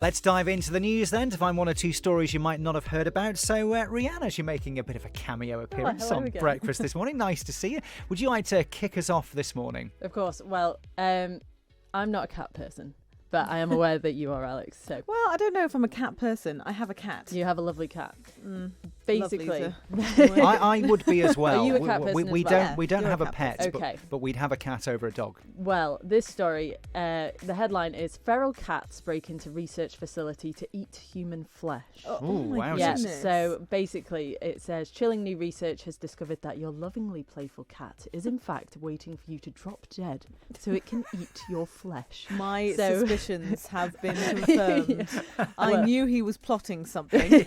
Let's dive into the news then to find one or two stories you might not have heard about. So, Rhian, as you're making a bit of a cameo appearance on breakfast this morning, nice to see you. Would you like to kick us off this morning? Of course. Well, I'm not a cat person, but I am aware that you are, Alex. So, well, I don't know if I'm a cat person. I have a cat. You have a lovely cat. Basically, I would be as well. Are you a cat person we as well? don't we don't have a pet, okay. but we'd have a cat over a dog. Well, this story, the headline is "Feral cats break into research facility to eat human flesh." Oh, wow! Yeah. So basically, it says chilling new research has discovered that your lovingly playful cat is in fact waiting for you to drop dead so it can eat your flesh. My suspicions have been confirmed. I knew he was plotting something.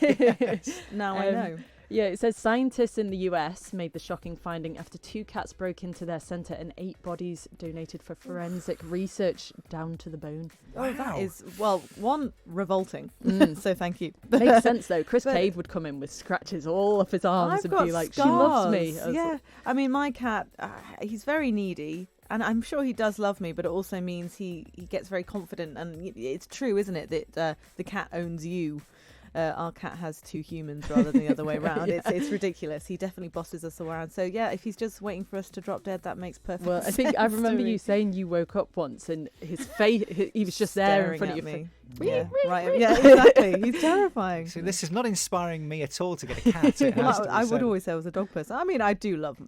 Now I know. Yeah, it says scientists in the US made the shocking finding after 2 cats broke into their centre and 8 bodies donated for forensic research down to the bone. Wow. Oh, that is, one, revolting. So thank you. Makes sense, though. Chris Cave would come in with scratches all up his arms and be like, scars. She loves me. Yeah. I mean, my cat, he's very needy. And I'm sure he does love me, but it also means he gets very confident. And it's true, isn't it, that the cat owns you. Our cat has 2 humans rather than the other way around. Yeah. It's ridiculous. He definitely bosses us around. So, yeah, if he's just waiting for us to drop dead, that makes perfect sense. Well, I think I remember you saying you woke up once and his face, he was just there in front of you. Yeah, right. Yeah, exactly. He's terrifying. So this is not inspiring me at all to get a cat. I would always say I was a dog person. I mean, I do love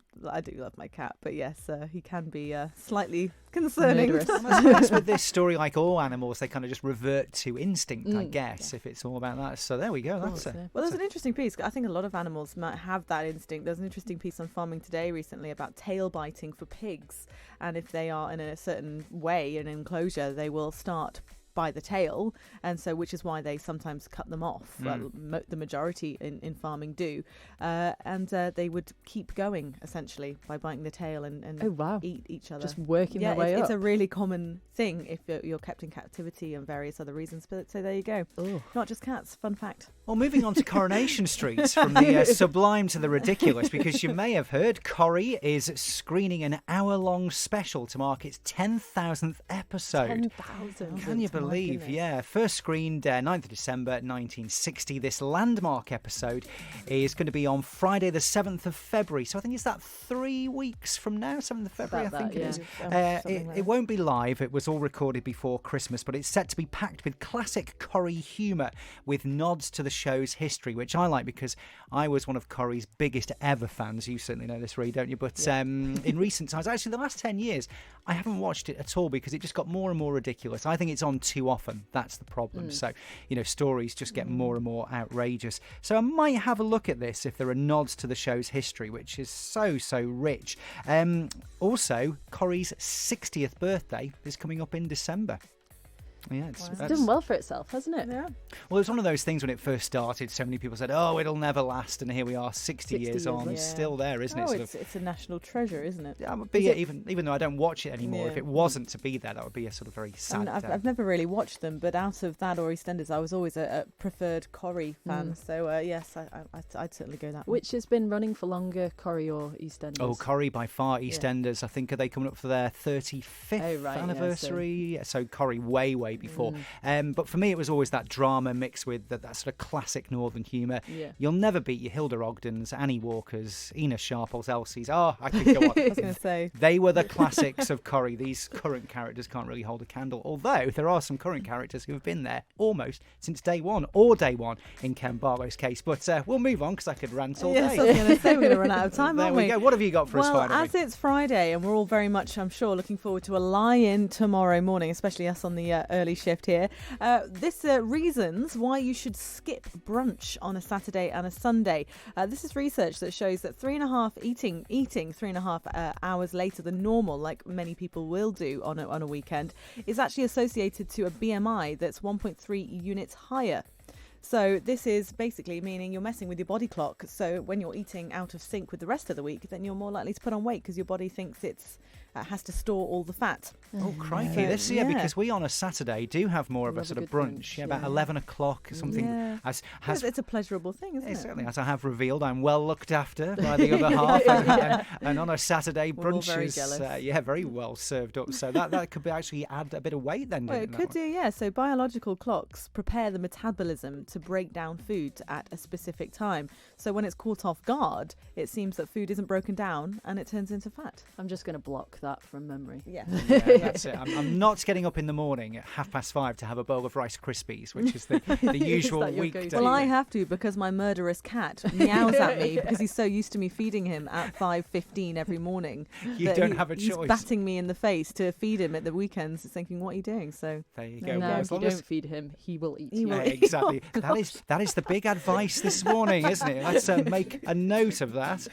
my cat, but yes, he can be slightly concerning. I suppose with this story, like all animals, they kind of just revert to instinct, I guess, if it's all about that. So there we go. Well, there's an interesting piece. I think a lot of animals might have that instinct. There's an interesting piece on Farming Today recently about tail biting for pigs, and if they are in a certain way, an enclosure, they will start by the tail, and so which is why they sometimes cut them off. The majority in farming do, and they would keep going essentially by biting the tail and eat each other. Just working their way up. It's a really common thing if you're kept in captivity and various other reasons. But so there you go. Not just cats. Fun fact. Well, moving on to Coronation Street, from the sublime to the ridiculous, because you may have heard Corrie is screening an hour-long special to mark its 10,000th episode. 10,000. Can you believe? Yeah, first screened 9th of December 1960. This landmark episode is going to be on Friday the 7th of February. So I think it's that 3 weeks from now, 7th of February, I think it is. It won't be live. It was all recorded before Christmas, but it's set to be packed with classic Corrie humour with nods to the show's history, which I like because I was one of Corrie's biggest ever fans. You certainly know this, Rhian, don't you? But in recent times, actually the last 10 years, I haven't watched it at all because it just got more and more ridiculous. I think it's on too often. That's the problem. So, stories just get more and more outrageous. So I might have a look at this if there are nods to the show's history, which is so rich. Also, Corrie's 60th birthday is coming up in December. Yeah, it's done well for itself, hasn't it? Yeah. Well, it's one of those things when it first started, so many people said, oh, it'll never last, and here we are 60 years on. It's still there, isn't it? It's a national treasure, isn't it? Yeah, would be even though I don't watch it anymore, if it wasn't to be there, that would be a sort of very sad I've never really watched them, but out of that or EastEnders, I was always a preferred Corrie fan. So, yes, I'd certainly go that way. Which has been running for longer, Corrie or EastEnders? Oh, Corrie by far. EastEnders, I think, are they coming up for their 35th anniversary? So Corrie way before. But for me, it was always that drama mixed with that sort of classic northern humour. Yeah. You'll never beat your Hilda Ogdens, Annie Walkers, Ina Sharples, Elsies. Oh, I could go on. I was going to say. They were the classics of Corrie. These current characters can't really hold a candle. Although there are some current characters who have been there almost since day one in Ken Barlow's case. But we'll move on because I could rant all day. I was going to say we're going to run out of time, aren't we? There we go. What have you got for us finally? Well, as it's Friday and we're all very much, I'm sure, looking forward to a lie-in tomorrow morning, especially us on the early shift here. Reasons why you should skip brunch on a Saturday and a Sunday. This is research that shows that eating 3.5 hours later than normal, like many people will do on a weekend, is actually associated to a BMI that's 1.3 units higher. So this is basically meaning you're messing with your body clock. So when you're eating out of sync with the rest of the week, then you're more likely to put on weight because your body thinks it's has to store all the fat. Oh, crikey. This year, yeah. because we on a Saturday do have more of a Love a sort of good brunch, brunch, about yeah. 11 o'clock, something. Yeah. It's a pleasurable thing, isn't it? Certainly, as I have revealed, I'm well looked after by the other half, and on a Saturday, We're all brunch very is jealous. very well served up. So that could be actually add a bit of weight then. Well, it that could one? do, yeah. So biological clocks prepare the metabolism to break down food at a specific time. So when it's caught off guard, it seems that food isn't broken down and it turns into fat. I'm just going to block that from memory. Yeah. Yeah, that's it. I'm not getting up in the morning at 5:30 to have a bowl of Rice Krispies, which is the usual that your weekday. go-to? Well, I have to because my murderous cat meows at me because he's so used to me feeding him at 5:15 every morning. You that don't have a He's choice. batting me in the face to feed him at the weekends, thinking, "What are you doing?" So There you go. No, Well, if as you long as don't feed him, he will eat He you. will Yeah, exactly. Oh, That is the big advice this morning, isn't it? Let's make a note of that.